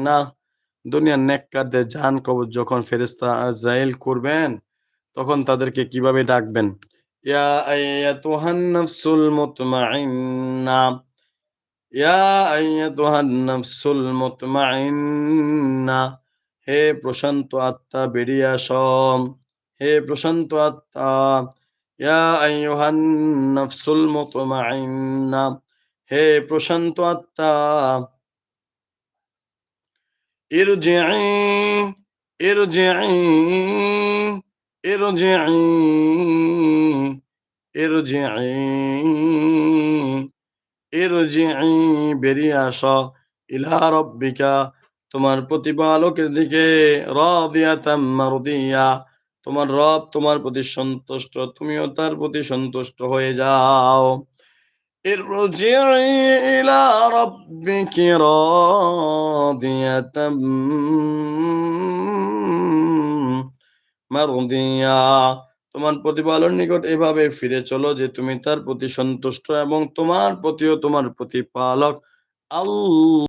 না। দুনিয়ার নেককারদের জান কবজ যখন ফেরেশতা আজরাইল করবেন তখন তাদেরকে কিভাবে ডাকবেন? ইয়া আইয়াতুহান নাফসুল মুতমাইন্না, ইয়া আইয়াতুহান নাফসুল মুতমাইন্না, হে প্রশান্ত আত্মা বেরিয়ে আসো, হে প্রশান্ত আত্মা। ইয়া আইয়ুহান নাফসুল মুতমাইন্না, হে প্রশান্ত আত্মা। ইরজিই, ইরজিই, ইরজিই, ইরজিই, ইরজিই, বেরিয়ে আসো ইলা রাব্বিকা, তোমার প্রতিপালকের দিকে, রাদিয়াতাম মারদিয়া, তোমার রব তোমার প্রতি সন্তুষ্ট, তুমিও তার প্রতি সন্তুষ্ট হয়ে যাও। ইরজিই ইলা রাব্বিকি রাদিয়াতাম মারদিয়া, তোমার প্রতিপালন নিকট এভাবে ফিরে চলো যে তুমি তার প্রতি সন্তুষ্ট এবং তোমার প্রতিও তোমার প্রতিপালক আল্লাহ